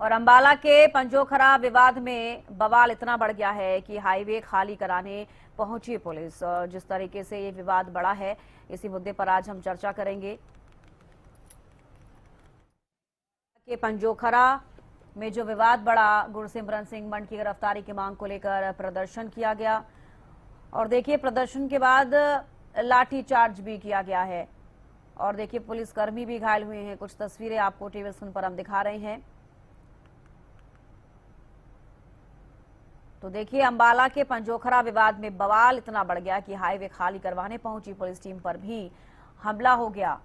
और अंबाला के पंजोखरा विवाद में बवाल इतना बढ़ गया है कि हाईवे खाली कराने पहुंची पुलिस। और जिस तरीके से ये विवाद बढ़ा है, इसी मुद्दे पर आज हम चर्चा करेंगे। के पंजोखरा में जो विवाद बढ़ा, गुरसिमरन सिंह मंड की गिरफ्तारी की मांग को लेकर प्रदर्शन किया गया और देखिए प्रदर्शन के बाद लाठीचार्ज भी किया गया है और देखिए पुलिसकर्मी भी घायल हुए हैं। कुछ तस्वीरें आपको टीवी स्क्रीन पर हम दिखा रहे हैं। तो देखिए अंबाला के पंजोखरा विवाद में बवाल इतना बढ़ गया कि हाईवे खाली करवाने पहुंची पुलिस टीम पर भी हमला हो गया।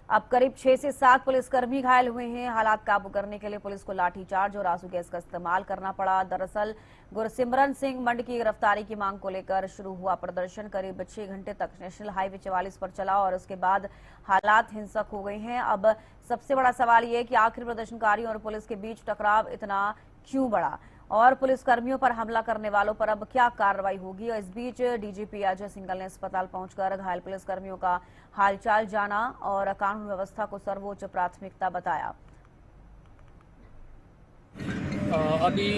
अब करीब 6 से 7 पुलिसकर्मी घायल हुए हैं। हालात काबू करने के लिए पुलिस को लाठीचार्ज और आंसू गैस का इस्तेमाल करना पड़ा। दरअसल गुरसिमरन सिंह मंड की गिरफ्तारी की मांग को लेकर शुरू हुआ प्रदर्शन करीब 6 घंटे तक नेशनल हाईवे 44 पर चला और उसके बाद हालात हिंसक हो गए हैं। अब सबसे बड़ा सवाल ये है कि आखिर प्रदर्शनकारियों और पुलिस के बीच टकराव इतना क्यों बढ़ा और पुलिसकर्मियों पर हमला करने वालों पर अब क्या कार्रवाई होगी। और इस बीच डीजीपी अजय सिंघल ने अस्पताल पहुंचकर घायल पुलिसकर्मियों का हालचाल जाना और कानून व्यवस्था को सर्वोच्च प्राथमिकता बताया। अभी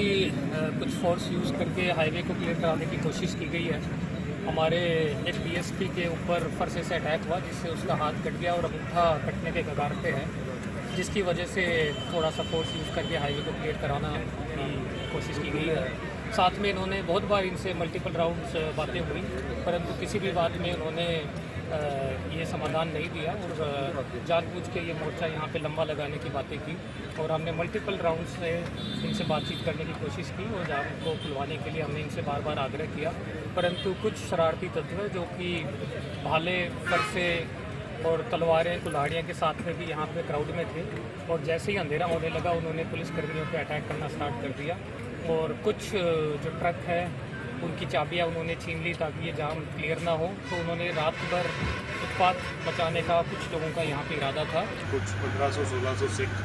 कुछ फोर्स यूज़ करके हाईवे को क्लियर कराने की कोशिश की गई है। हमारे एक डीएसपी के ऊपर फरसे से अटैक हुआ जिससे उसका हाथ कट गया और अंगूठा कटने के कगार पे है, जिसकी वजह से थोड़ा सा फोर्स यूज़ करके हाईवे को क्लियर कराना की कोशिश की गई है। साथ में इन्होंने बहुत बार इनसे मल्टीपल राउंड्स बातें हुई, परंतु किसी भी बात में उन्होंने ये समाधान नहीं दिया और जानबूझ के ये मोर्चा यहाँ पे लंबा लगाने की बातें की और हमने मल्टीपल राउंड से इनसे बातचीत करने की कोशिश की और जाम को खुलवाने के लिए हमने इनसे बार बार आग्रह किया, परंतु कुछ शरारती तत्व जो कि भाले फरसे और तलवारें कुल्हाड़ियाँ के साथ में भी यहाँ पे क्राउड में थे और जैसे ही अंधेरा होने लगा उन्होंने पुलिसकर्मियों पे अटैक करना स्टार्ट कर दिया और कुछ जो ट्रक है उनकी चाबियाँ उन्होंने छीन ली ताकि ये जाम क्लियर ना हो। तो उन्होंने रात भर उत्पात मचाने का कुछ लोगों का यहाँ पे इरादा था। कुछ 1500-1600 सिख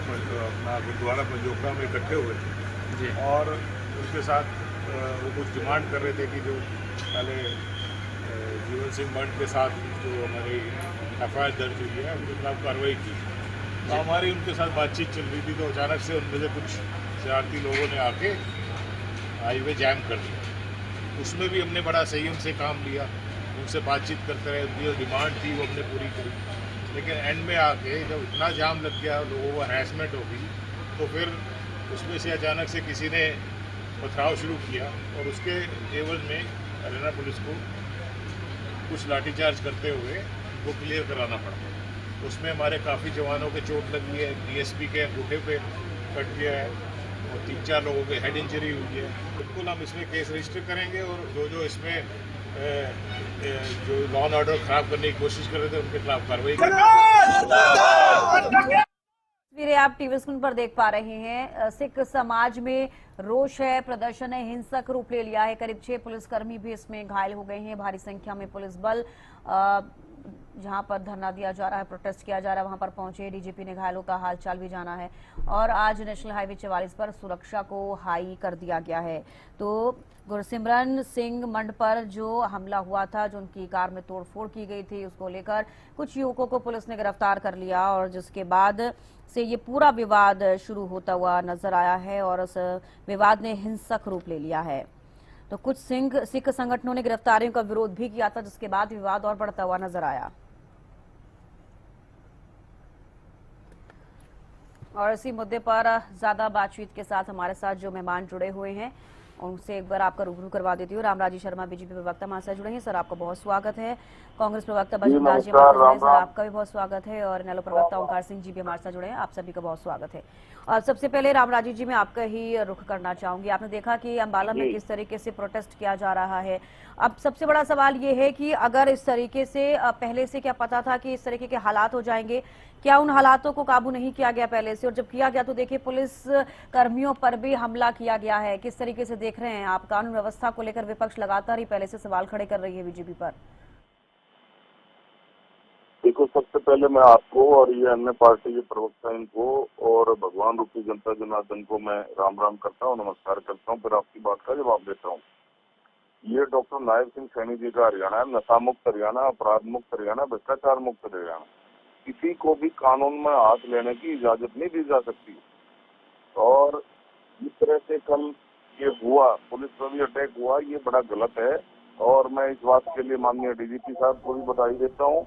अपना गुरुद्वारा पंजोखरा में इकट्ठे हुए थे जी और उनके साथ वो कुछ डिमांड कर रहे थे कि जो पहले जीवन सिंह मंड के साथ जो हमारी एफआईआर दर्ज हुई है उनके खिलाफ कार्रवाई की। तो हमारी उनके साथ बातचीत चल रही थी तो अचानक से उनमें से कुछ शरारती लोगों ने आके हाईवे जैम कर दिया। उसमें भी हमने बड़ा संयम से काम लिया, उनसे बातचीत करते रहे, उनकी जो डिमांड थी वो हमने पूरी करी, लेकिन एंड में आके जब इतना जाम लग गया, लोगों को हैरेसमेंट हो गई, तो फिर उसमें से अचानक से किसी ने पथराव शुरू किया और उसके एवज में हरियाणा पुलिस को कुछ लाठीचार्ज करते हुए वो क्लियर कराना पड़ा। उसमें हमारे काफ़ी जवानों के चोट लगी है, डीएसपी के अंगूठे पे कट गया है और 3-4 लोगों के हेड इंजरी हुई है। बिल्कुल हम इसमें केस रजिस्टर करेंगे और जो इसमें जो लॉ एंड ऑर्डर खराब करने की कोशिश कर रहे थे उनके खिलाफ कार्रवाई तस्वीरें आप टीवी स्क्रीन पर देख पा रहे हैं। सिख समाज में रोष है, प्रदर्शन है, हिंसक रूप ले लिया है। करीब 6 पुलिसकर्मी भी इसमें घायल हो गए हैं। भारी संख्या में पुलिस बल जहां पर धरना दिया जा रहा है, प्रोटेस्ट किया जा रहा है, वहां पर पहुंचे। डीजीपी ने घायलों का हालचाल भी जाना है और आज नेशनल हाईवे 44 पर सुरक्षा को हाई कर दिया गया है। तो गुरसिमरन सिंह मंड पर जो हमला हुआ था, जो उनकी कार में तोड़फोड़ की गई थी, उसको लेकर कुछ युवकों को पुलिस ने गिरफ्तार कर लिया और जिसके बाद से ये पूरा विवाद शुरू होता हुआ नजर आया है और उस विवाद ने हिंसक रूप ले लिया है। तो कुछ सिख संगठनों ने गिरफ्तारियों का विरोध भी किया था, जिसके बाद विवाद और बढ़ता हुआ नजर आया। और इसी मुद्दे पर ज्यादा बातचीत के साथ हमारे साथ जो मेहमान जुड़े हुए हैं उनसे एक बार आपका रूबरू करवा देती हूँ। रामराजी शर्मा बीजेपी प्रवक्ता हमारे साथ जुड़े हैं, सर आपका बहुत स्वागत है। कांग्रेस प्रवक्ता बजरंग जी हमारे साथ, सर आपका भी बहुत स्वागत है। और इनेलो प्रवक्ता ओंकार सिंह जी भी हमारे साथ जुड़े हैं, आप सभी का बहुत स्वागत है। और सबसे पहले रामराजी जी मैं आपका ही रुख करना चाहूंगी। आपने देखा कि अंबाला में किस तरीके से प्रोटेस्ट किया जा रहा है। अब सबसे बड़ा सवाल ये है कि अगर इस तरीके से पहले से क्या पता था कि इस तरीके के हालात हो जाएंगे, क्या उन हालातों को काबू नहीं किया गया पहले से? और जब किया गया तो देखिए पुलिस कर्मियों पर भी हमला किया गया है। किस तरीके से देख रहे हैं आप? कानून व्यवस्था को लेकर विपक्ष लगातार ही पहले से सवाल खड़े कर रही है बीजेपी पर। देखो, सबसे पहले मैं आपको और ये अन्य पार्टी के प्रवक्ता इनको और भगवान रूपी जनता जनार्दन को मैं राम राम करता हूँ, नमस्कार करता हूँ, फिर आपकी बात का जवाब देता हूँ। ये डॉक्टर नायब सिंह सैनी जी का हरियाणा है, नशा मुक्त हरियाणा, अपराध मुक्त हरियाणा, भ्रष्टाचार मुक्त हरियाणा। किसी को भी कानून में हाथ लेने की इजाजत नहीं दी जा सकती। और जिस तरह से कल ये हुआ, पुलिस पर भी अटैक हुआ, ये बड़ा गलत है। और मैं इस बात के लिए माननीय डीजीपी साहब को भी बधाई देता हूँ।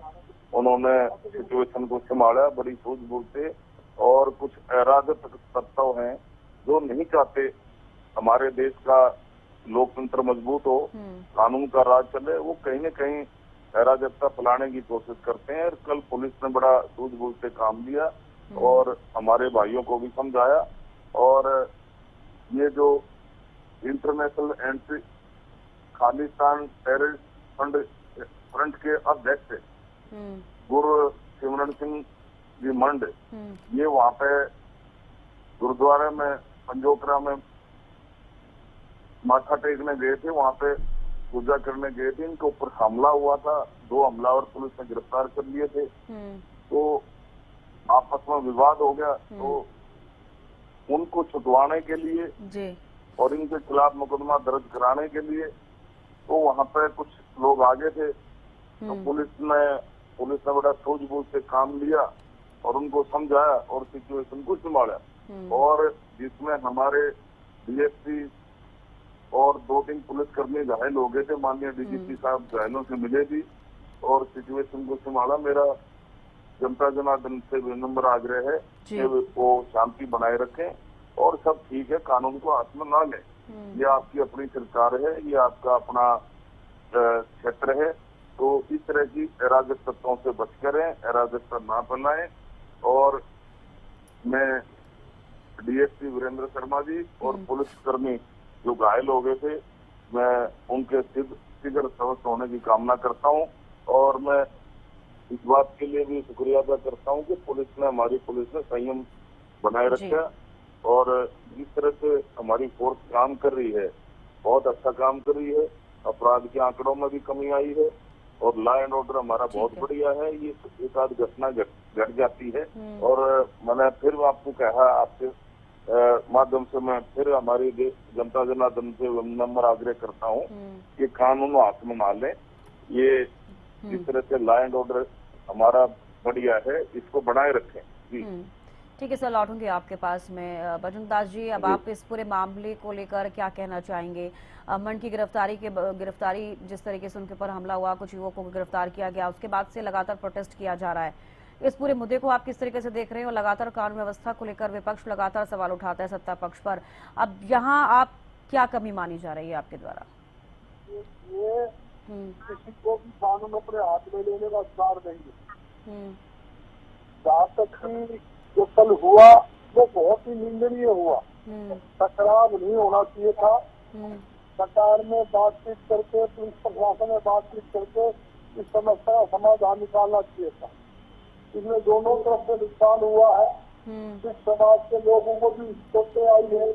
उन्होंने सिचुएशन को संभाला बड़ी सूझबूझ से। और कुछ अराजक तत्व हैं जो नहीं चाहते हमारे देश का लोकतंत्र मजबूत हो, कानून का राज चले, वो कहीं न कहीं अराजकता फैलाने की कोशिश करते हैं। और कल पुलिस ने बड़ा सूझबूझ से काम लिया और हमारे भाइयों को भी समझाया। और ये जो international anti Khalistan terrorist front के अध्यक्ष गुरु सिमरन सिंह जी मंड, ये वहाँ पे गुरुद्वारे में पंजोकरा में माथा टेकने गए थे, वहाँ पे पूजा करने गए थे। इनके ऊपर हमला हुआ था, 2 हमलावर पुलिस ने गिरफ्तार कर लिए थे। तो आपस में विवाद हो गया, तो उनको छुटवाने के लिए जी। और इनके खिलाफ मुकदमा दर्ज कराने के लिए तो वहाँ पे कुछ लोग आगे थे। तो पुलिस ने बड़ा सूझबूझ से काम लिया और उनको समझाया और सिचुएशन को संभाला। और जिसमें हमारे डीएसपी और 2-3 पुलिसकर्मी घायल हो गए थे, माननीय डीजीपी साहब घायलों से मिले भी और सिचुएशन को संभाला। मेरा जनता जनार्दन से विनम्र आग्रह है कि वो शांति बनाए रखें और सब ठीक है, कानून को हाथ में ना लें। ये आपकी अपनी सरकार है, ये आपका अपना क्षेत्र है। तो इस तरह की अराजक तत्वों से बच करें, अराजकता ना फैलाएं। और मैं डीएसपी वीरेंद्र शर्मा जी और पुलिसकर्मी जो घायल हो गए थे, मैं उनके शीघ्र स्वस्थ होने की कामना करता हूं। और मैं इस बात के लिए भी शुक्रिया अदा करता हूं कि हमारी पुलिस ने संयम बनाए रखा। और जिस तरह से हमारी फोर्स काम कर रही है, बहुत अच्छा काम कर रही है। अपराध के आंकड़ों में भी कमी आई है और लॉ एंड ऑर्डर हमारा बहुत बढ़िया है। ये एक आध घटना घट जाती है। और मैंने फिर आपको कहा, आपके माध्यम से मैं फिर हमारी जनता जनार्दन से नंबर आग्रह करता हूँ कि कानून हाथ में ना लें। ये जिस तरह से लॉ एंड ऑर्डर हमारा बढ़िया है, इसको बनाए रखें। जी ठीक है सर, लौटूंगी आपके पास में। बजरंग दास जी, अब आप इस पूरे मामले को लेकर क्या कहना चाहेंगे? मंड की गिरफ्तारी जिस तरीके से उनके ऊपर हमला हुआ, कुछ युवकों को गिरफ्तार किया गया, उसके बाद से लगातार प्रोटेस्ट किया जा रहा है। इस पूरे मुद्दे को आप किस तरीके से देख रहे हैं? और लगातार कानून व्यवस्था को लेकर विपक्ष लगातार सवाल उठाता है सत्ता पक्ष पर। अब यहाँ आप क्या कमी मानी जा रही है आपके द्वारा? ये किसी को भी कानून अपने हाथ में लेने का अधिकार नहीं है। जहाँ तक कि जो कल हुआ वो बहुत ही निंदनीय हुआ। टकराव नहीं होना चाहिए था। सरकार में बातचीत करके, पुलिस प्रशासन में बातचीत करके इस समस्या का समाधान निकालना चाहिए था। इसमें दोनों तरफ से नुकसान हुआ है। जिस समाज के लोगों को भी चोटें आई है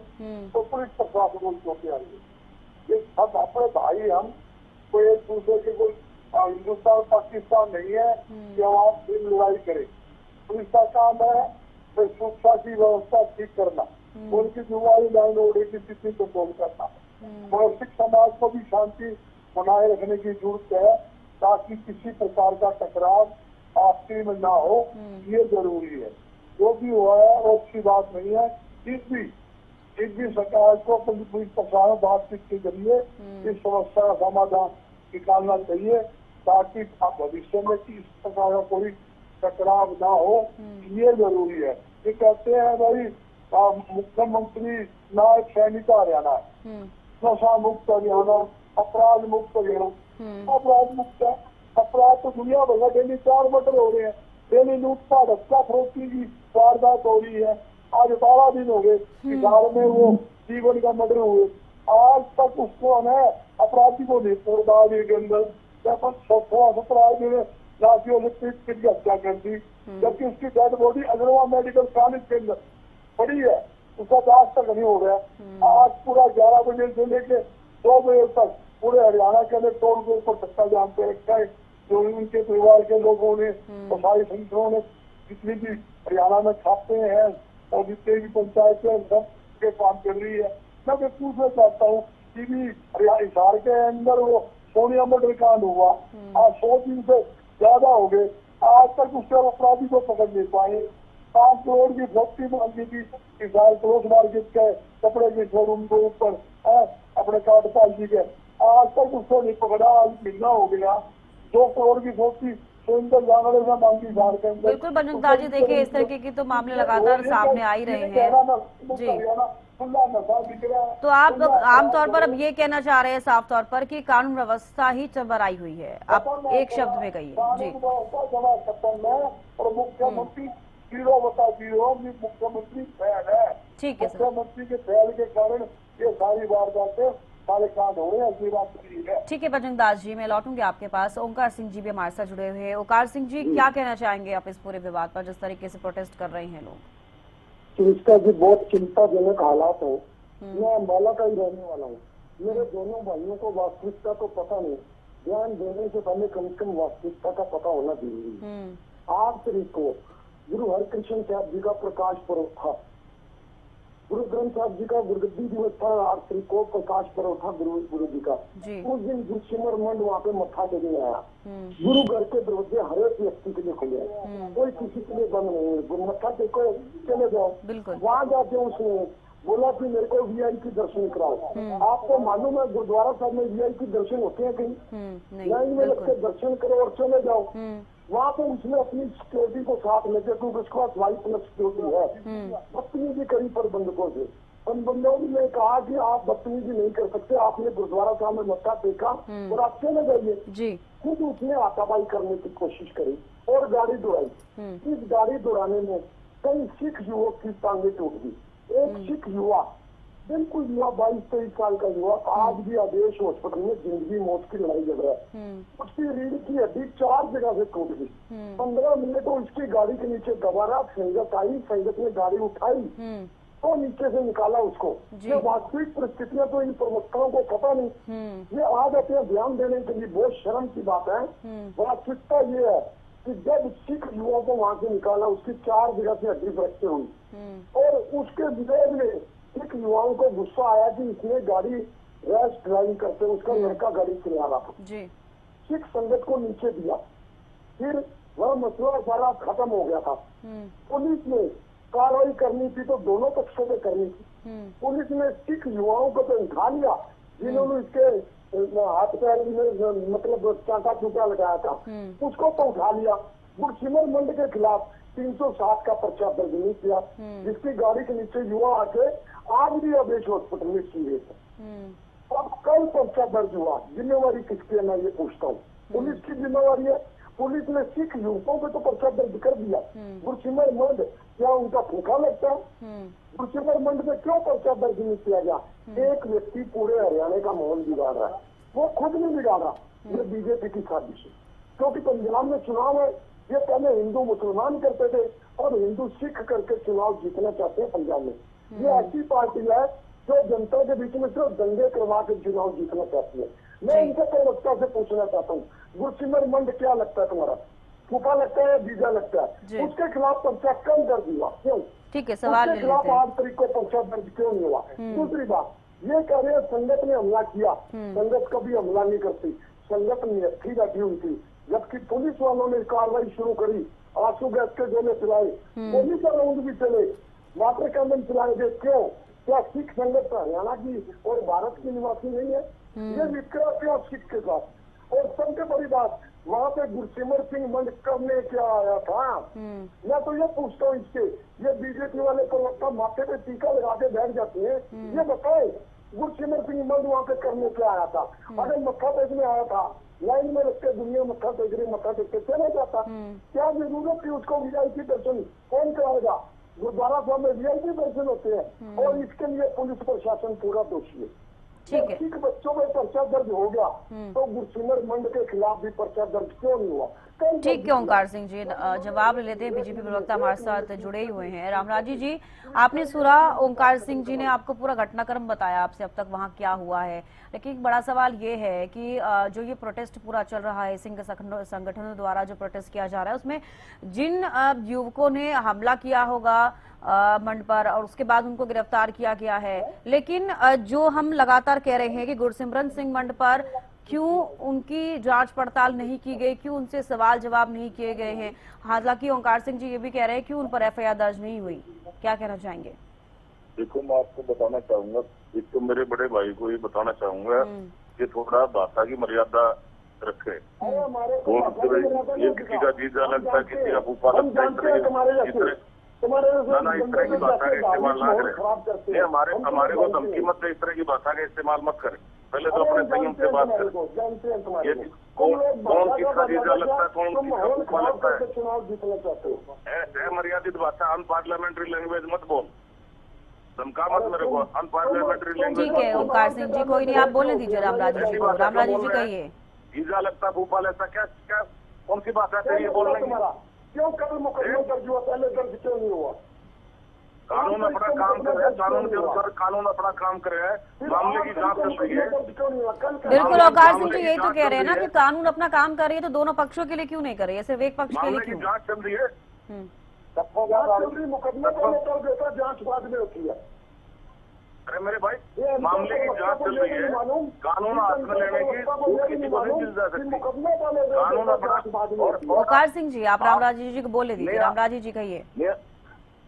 तो पुलिस प्रशासन को चोटें आई है। ये सब अपने भाई, हम कोई एक दूसरे के कोई हिंदुस्तान पाकिस्तान नहीं है कि हम आप लड़ाई करें। पुलिस का काम है तो सुरक्षा की व्यवस्था ठीक करना, उनकी जुम्मेवारी लाइन ऑर्डर की स्थिति को कंट्रोल करना। वैश्विक समाज को भी शांति बनाए रखने की जरूरत है ताकि किसी प्रकार का टकराव आपसी में ना हो, ये जरूरी है। जो भी हुआ है वो अच्छी बात नहीं है। इस भी सरकार को पुलिस प्रशासन बातचीत के जरिए इस समस्या का समाधान निकालना चाहिए ताकि भविष्य में इस प्रकार का कोई टकराव ना हो, ये जरूरी है। ये कहते हैं भाई मुख्यमंत्री नायक सैनिक हरियाणा, नशा मुक्त हरियाणा, अपराध मुक्त हरियाणा। अपराध मुक्त है, अपराध तो दुनिया भर का डेली 4 मर्डर हो रहे हैं, डेली लूटपाट, हत्या फरोख्ती की वारदात हो रही है। आज 12 दिन हो गए बिहार में वो जीवन का मर्डर हुए, आज तक उसको हमें अपराधी को नहीं छोड़ा के अंदर। 17 आदमी ने लाशियों से पीट की हत्या कर दी, जबकि उसकी dead body Agarwal medical college के अंदर पड़ी है, उसका आज तक नहीं हो गया। आज पूरा 11 बजे से लेके 2 बजे तक पूरे हरियाणा के अंदर टोल के ऊपर धक्का जाम पे रखा है। जो उनके परिवार के लोगों ने और सारी संगठनों ने जितनी भी हरियाणा में छापे हैं और जितने भी पंचायतें सब के काम कर रही है। मैं तो पूछना चाहता हूँ कि भी हिसार के अंदर वो सोनिया मर्डर कांड हुआ, आज 100 दिन से ज्यादा हो गए, आज तक उसके अपराधी को पकड़ नहीं पाए। 5 करोड़ की प्रॉपर्टी मांगी थी विशाल क्लोथ मार्केट के कपड़े के शोरूम के ऊपर अपने काटपाल जी के। आज तक उसको नहीं पकड़ा, आज महीना हो गया। 2 करोड़ की प्रॉपर्टी सुरेंद्र जानवड़े में मांगी झारखंड। बिल्कुल बजरंग दास जी, देखिए इस तरीके के तो मामले लगातार सामने आ ही रहे हैं जी। तो आप आमतौर पर अब ये कहना चाह रहे हैं साफ तौर पर कि कानून व्यवस्था ही चरमराई हुई है, आप एक शब्द में कहिए जी। और मुख्यमंत्री 0/0 मुख्यमंत्री फैल है। ठीक है सर, मुख्यमंत्री के फैल के कारण ये सारी वारदातें सारे कांड हो रहे हैं। ठीक है बजरंग दास जी, मैं लौटूंगी आपके पास। ओंकार सिंह जी भी हमारे साथ जुड़े हुए हैं। ओंकार सिंह जी, क्या कहना चाहेंगे आप इस पूरे विवाद पर, जिस तरीके से प्रोटेस्ट कर रहे हैं लोग? तो इसका भी बहुत चिंताजनक हालात है। मैं अम्बाला का ही रहने वाला हूँ। मेरे दोनों भाइयों को वास्तविकता तो पता नहीं, ध्यान देने से पहले कम से कम वास्तविकता का पता होना जरूरी है। 8 तारीख को गुरु हरकृष्ण साहब जी का प्रकाश पर्व था। गुरु ग्रंथ साहब जी का गुरुगद्दी दिवस था। 8 तारीख को प्रकाश पर्व था गुरु जी का। उस दिन गुरसिमर मंड वहाँ पे मत्था टेकने आया। गुरु घर के दरवाजे हर एक व्यक्ति के लिए खुले हैं, कोई किसी के लिए बंद नहीं है। मत्था टेको, चले जाओ। वहाँ जाके उसने बोला कि मेरे को वीआईपी दर्शन कराओ। आपको मालूम है गुरुद्वारा साहब में वीआईपी दर्शन होते हैं कहीं? लाइन में लगकर दर्शन करो और चले जाओ। वहाँ पे उसने अपनी सिक्योरिटी को साथ लेकर, क्योंकि उसके पास वाइट सिक्योरिटी है, बदतमीजी करी प्रबंधकों से। प्रबंधकों ने कहा कि आप बदतमीजी नहीं कर सकते, आपने गुरुद्वारा साहब में मत्था टेका और आप चले जाइए। खुद उसने हाथापाई करने की कोशिश करी और गाड़ी दौड़ाई। इस गाड़ी दौड़ाने में कई सिख युवक की टांगे टूट गई। एक सिख युवा, बिल्कुल युवा, 22-23 साल का युवा, आज भी आदेश हॉस्पिटल में जिंदगी मौत की लड़ाई लड़ रहा है। उसकी रीढ़ की हड्डी 4 जगह से टूट गई। 15 मिनट तो उसकी गाड़ी के नीचे दबारा, संगत आई, संगत ने गाड़ी उठाई तो नीचे से निकाला उसको। ये वास्तविक परिस्थितियां तो इन प्रवक्ताओं को पता नहीं। ये आज अपने ध्यान देने के लिए बहुत शर्म की बात है। वास्तविकता ये है कि जब सिख युवा को वहाँ से निकाला, उसकी 4 जगह से हड्डी फ्रैक्चर हुई और उसके विरोध में सिख युवाओं को गुस्सा आया कि इसने गाड़ी रैश ड्राइविंग करते, उसका लड़का गाड़ी चला रहा था। सिख संगत को नीचे दिया, फिर वह मसला सारा खत्म हो गया था। पुलिस ने कार्रवाई करनी थी तो दोनों पक्षों पे करनी थी। पुलिस ने सिख युवाओं को तो उठा लिया जिन्होंने इसके हाथ पैर में मतलब चांटा चूटा लगाया था, उसको तो उठा लिया। गुरसिमर मंड के खिलाफ 307 का पर्चा दर्ज नहीं किया, जिसकी गाड़ी के नीचे युवा आके आज भी आदेश हॉस्पिटल में सीरियस है। अब कल पर्चा दर्ज हुआ, जिम्मेवारी किसकी है मैं ये पूछता हूँ? पुलिस की जिम्मेवारी है। पुलिस ने सिख युवकों पे तो पर्चा दर्ज कर दिया। गुरसिमर मंड क्या उनका फूका लगता है? गुरसिमर मंड में क्यों पर्चा दर्ज नहीं किया गया? एक व्यक्ति पूरे हरियाणा का माहौल बिगाड़ रहा है, वो खुद नहीं बिगाड़ा, ये बीजेपी की साजिश है। क्योंकि पंजाब में चुनाव है, ये पहले हिंदू मुसलमान करते थे और हिंदू सिख करके चुनाव जीतना चाहते हैं पंजाब में। ये ऐसी पार्टी है जो जनता के बीच में सिर्फ दंगे करवा के चुनाव जीतना चाहती है। मैं इनके प्रवक्ता से पूछना चाहता हूँ, गुरसिमर मंड क्या लगता है तुम्हारा? फूफा लगता है या बीजा लगता है? उसके खिलाफ पर्चा कम दर्ज हुआ, क्यों? ठीक है, सवाल उसके खिलाफ 8 तारीख को पर्चा दर्ज क्यों नहीं हुआ? दूसरी बात, ये कह रहे हैं संगत ने हमला किया। संगत कभी हमला नहीं करती, संगत निरक्षी बैठी हुई थी, जबकि पुलिस वालों ने कार्रवाई शुरू करी, आंसू गैस के गोले चलाए, गोली का राउंड भी चले, वाटर कैनन चलाए गए। क्यों? क्या सिख संगत हरियाणा की और भारत की निवासी नहीं है? ये विक्रा क्यों सिख के साथ? और सबसे बड़ी बात, वहाँ पे गुरसिमर सिंह मंड करने क्या आया था? मैं तो ये पूछता हूँ इसके, ये बीजेपी वाले प्रवक्ता माथे पे टीका लगा के बैठ जाते हैं, ये बताए गुरसिमर सिंह मंड वहाँ पे करने क्या आया था? अगर मत्था टेकने आया था, लाइन में रखते दुनिया मत्था टेक रही, मत्था टेकते चले जाता। क्या जरूरत थी उसको वीआईपी दर्शन? कौन कराएगा? गुरुद्वारा साहब में वीआईपी दर्शन होते हैं और इसके लिए पुलिस प्रशासन पूरा दोषी है। सिख बच्चों में पर्चा दर्ज हो गया तो गुरसिमर मंड के खिलाफ भी पर्चा दर्ज क्यों नहीं हुआ? ठीक है ओंकार सिंह जी, जवाब ले लेते हैं। बीजेपी प्रवक्ता हमारे साथ जुड़े ही हुए हैं। रामराजी जी, आपने सुना ओंकार सिंह जी ने आपको पूरा घटनाक्रम बताया, आपसे अब तक वहाँ क्या हुआ है। लेकिन एक बड़ा सवाल ये है कि जो ये प्रोटेस्ट पूरा चल रहा है, सिंह संगठनों द्वारा जो प्रोटेस्ट किया जा रहा है, उसमें जिन युवकों ने हमला किया होगा मंड पर और उसके बाद उनको गिरफ्तार किया गया है, लेकिन जो हम लगातार कह रहे हैं कि गुरसिमरन सिंह मंड पर क्यों उनकी जांच पड़ताल नहीं की गई, क्यों उनसे सवाल जवाब नहीं किए गए हैं। हालांकि ओंकार सिंह जी ये भी कह रहे हैं कि उन पर एफआईआर दर्ज नहीं हुई, क्या कहना चाहेंगे? देखो, मैं आपको बताना चाहूंगा, एक तो मेरे बड़े भाई को ये बताना चाहूंगा कि थोड़ा भाषा की मर्यादा रखे। ये किसी का जीजा लगता है, किसी का फूफा लगता है, इस तरह की भाषा का इस्तेमाल ना करें। ये हमारे को धमकी मत दे, इस तरह की भाषा का इस्तेमाल मत करें। पहले तो अपने संयम से बात करें। ये कौन किसका जीजा लगता है, कौन किसका फूफा लगता है, मर्यादित भाषा, अनपार्लियामेंट्री लैंग्वेज मत बोल, धमका मत मेरे को, अनपार्लियामेंट्री लैंग्वेज। ठीक है ओंकार सिंह जी, कोई नहीं, आप बोलने दीजिए रामराजी जी को। रामराजी जी कहिए। जीजा लगता, फूफा लगता, क्या क्या कौन सी बात है ये बोलने की? क्यों कभी मुकदमा दर्ज हुआ, पहले दर्ज क्यों नहीं हुआ? कानून अपना काम कर रहा है, कानून के अनुसार कानून अपना काम कर रहा है। मामले की जांच चल रही है। बिल्कुल ओंकार सिंह जी यही तो कह रहे हैं ना कि कानून अपना काम कर रही है, तो दोनों पक्षों के लिए क्यों नहीं कर रही है, सिर्फ एक पक्ष के लिए मामले की क्यों? जांच चल रही है। मुकदमा पहले दर्ज होता है, जांच बाद में होती है। अरे मेरे भाई, मामले की जांच चल रही है, कानून हाथ में लेने की किसी को नहीं मिल जा सकती। कानून अपना। ओंकार सिंह जी, आप रामराजी जी को बोले दीजिए। रामराजी जी कहिए।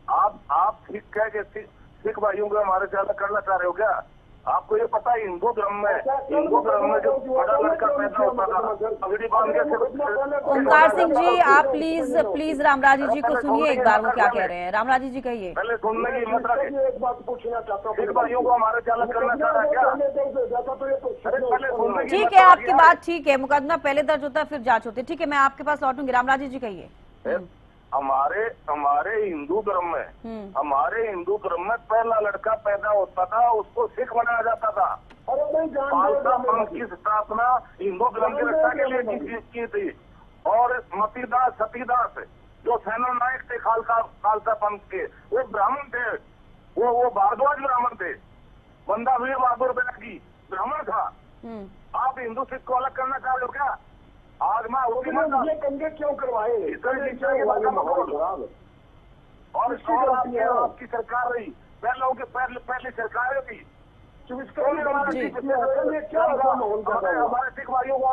आप सिख कह के सिख भाइयों को हमारे से अलग करना चाह रहे हो क्या? आपको ये पता है हिंदू धर्म में जो बड़ा लड़का पैदा होता था, पगड़ी बांध के। ओंकार सिंह जी, आप प्लीज रामराजी जी को सुनिए एक बार, वो क्या कह रहे हैं। रामराजी जी कहिए। पहले सुनने की हिम्मत रखे। एक बात पूछना चाहता हूँ, सिख भाइयों को हमारे से अलग करना चाह रहा है क्या? पहले सुनने की ठीक है, आपकी बात ठीक है, मुकदमा पहले दर्ज होता है फिर जांच होती है। ठीक है, मैं आपके पास लौटूंगी। रामराजी जी कहिए। हमारे हिंदू धर्म में पहला लड़का पैदा होता था, उसको सिख बनाया जाता था। खालसा पंथ की स्थापना हिंदू धर्म की रक्षा के लिए की थी। और मतीदास सतीदास जो सेना नायक थे खालसा पंथ के, वो ब्राह्मण थे, वो भारद्वाज ब्राह्मण थे। बंदा वीर बहादुर बैरागी ब्राह्मण था। आप हिंदू सिख को अलग करना चाह रहे हो क्या? आज मैं ये दंगे क्यों करवाए? और आपकी सरकार रही, पहली सरकार थी। हमारे सिख भाइयों को।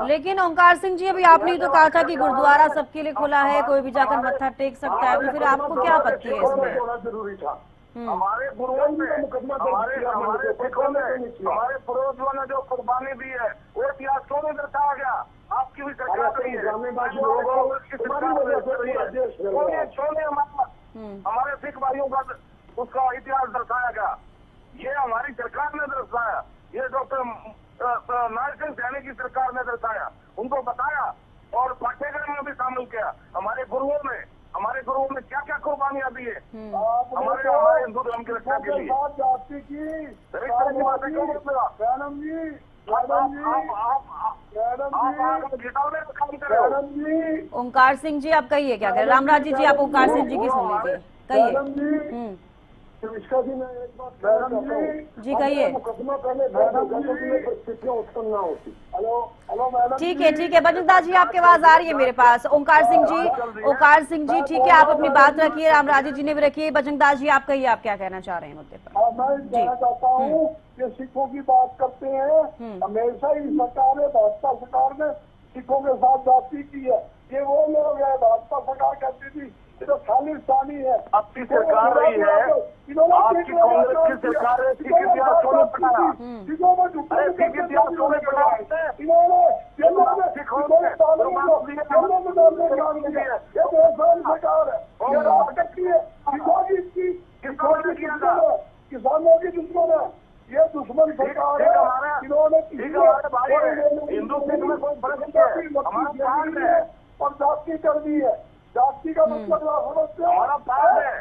लेकिन ओंकार सिंह जी, अभी आपने तो कहा था कि गुरुद्वारा सबके लिए खुला है, कोई भी जाकर मत्था टेक सकता है, तो फिर आपको क्या आपत्ति है इसमें? जरूरी था। हमारे गुरुओं ने, हमारे सिखों ने, हमारे पूर्वजों ने जो कुर्बानी दी है, वो इतिहास क्यों नहीं दर्शाया गया? आपकी भी सरकार रही है, हमारे सिख भाइयों का उसका इतिहास दर्शाया गया। ये हमारी सरकार ने दर्शाया, ये डॉक्टर नायर सिंह सैनी की सरकार ने दर्शाया, उनको बताया और पाठ्यक्रम में भी शामिल किया। हमारे गुरुओं ने क्या क्या कुर्बानियां दी है हमारे हिंदू धर्म की रक्षा के लिए। ओंकार सिंह जी, आप कहिए क्या करें। रामराजी जी, आप ओंकार सिंह जी की सुन लीजिए, कहिए। जी कहिए। ठीक है बजरंगदास जी, आपकी आवाज आ रही है मेरे पास। ओंकार सिंह जी ठीक है, आप अपनी बात रखिए, रामराजी जी ने भी रखिए। बजरंगदास जी, आप कहिए, आप क्या कहना चाह रहे हैं मुद्दे पर? मैं कहना चाहता हूँ कि सिखों की बात करते हैं, हमेशा ही सरकार है, भाजपा सरकार ने सिखों के साथ जाति की है। ये वो लोग है, भाजपा सरकार कहती थी तो खालिस्तानी है। आपकी सरकार रही है, आपकी कांग्रेस की सरकार है, सिख इतिहास क्यों नहीं पढ़ा? अरे सिख इतिहास क्यों नहीं पढ़ा? किसानों की दुश्मन है, ये दुश्मन सरकार है। इन्होंने हिंदू सिख में कोई फर्क नहीं है, और जाति कर दी है। जाति का मतलब हमारा पाप है,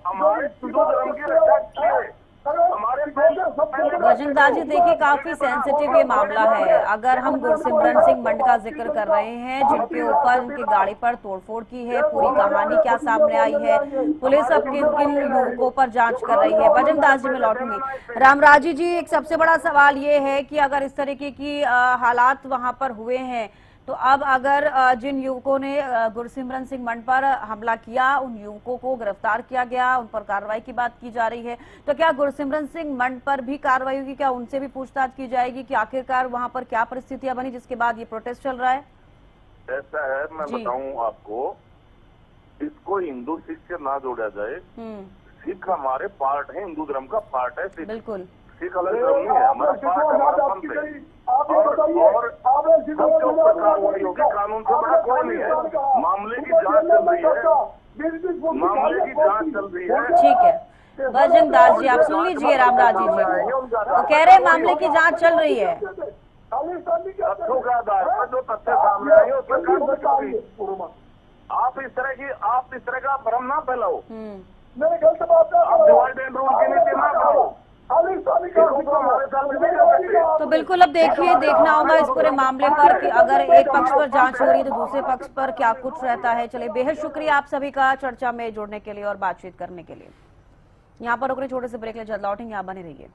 हमारे हिंदू धर्म की रक्षा की। बजरंगदास जी, देखिए काफी सेंसिटिव ये मामला है। अगर हम गुरसिमरन सिंह मंड का जिक्र कर रहे हैं, जिनके ऊपर उनकी गाड़ी पर तोड़फोड़ की है, पूरी कहानी क्या सामने आई है, पुलिस अब किन युवकों पर जांच कर रही है। बजरंगदास जी में लौटूंगी। रामराजी जी, एक सबसे बड़ा सवाल ये है कि अगर इस तरीके की हालात वहां पर हुए हैं, तो अब अगर जिन युवकों ने गुरसिमरन सिंह मंड पर हमला किया, उन युवकों को गिरफ्तार किया गया, उन पर कार्रवाई की बात की जा रही है, तो क्या गुरसिमरन सिंह मंड पर भी कार्रवाई होगी? क्या उनसे भी पूछताछ की जाएगी कि आखिरकार वहां पर क्या परिस्थितियां बनी जिसके बाद ये प्रोटेस्ट चल रहा है? ऐसा है, मैं बताऊं आपको, इसको हिंदू सिख से ना जोड़ा जाए। सिख हमारे पार्ट है, हिंदू धर्म का पार्ट है सिख। बिल्कुल। सिख अलग धर्म नहीं है, हमारा पार्ट है, हमारा पंथ है। और सबके ऊपर कार्रवाई होगी, कानून से बड़ा कोई नहीं है। मामले की जांच चल रही है, मामले की जांच चल रही है। ठीक है, बजरंग दास जी, आप सुन लीजिए रामराज जी को, वो कह रहे हैं मामले की जांच चल रही है। तथ्यों के आधार पर जो तथ्य सामने आए उस पर कार्रवाई होगी। आप इस तरह का भ्रम ना फैलाओ। मेरे गलत बात आप डिवाइड एंड रूल की नीति ना करो। तो बिल्कुल अब देखिए, देखना होगा इस पूरे मामले पर कि अगर एक पक्ष पर जांच हो रही है तो दूसरे पक्ष पर क्या कुछ रहता है। चलिए, बेहद शुक्रिया आप सभी का चर्चा में जुड़ने के लिए और बातचीत करने के लिए। यहाँ पर रुकने छोटे से ब्रेक ले, जल्द लौटेंगे, आप बने रहिए।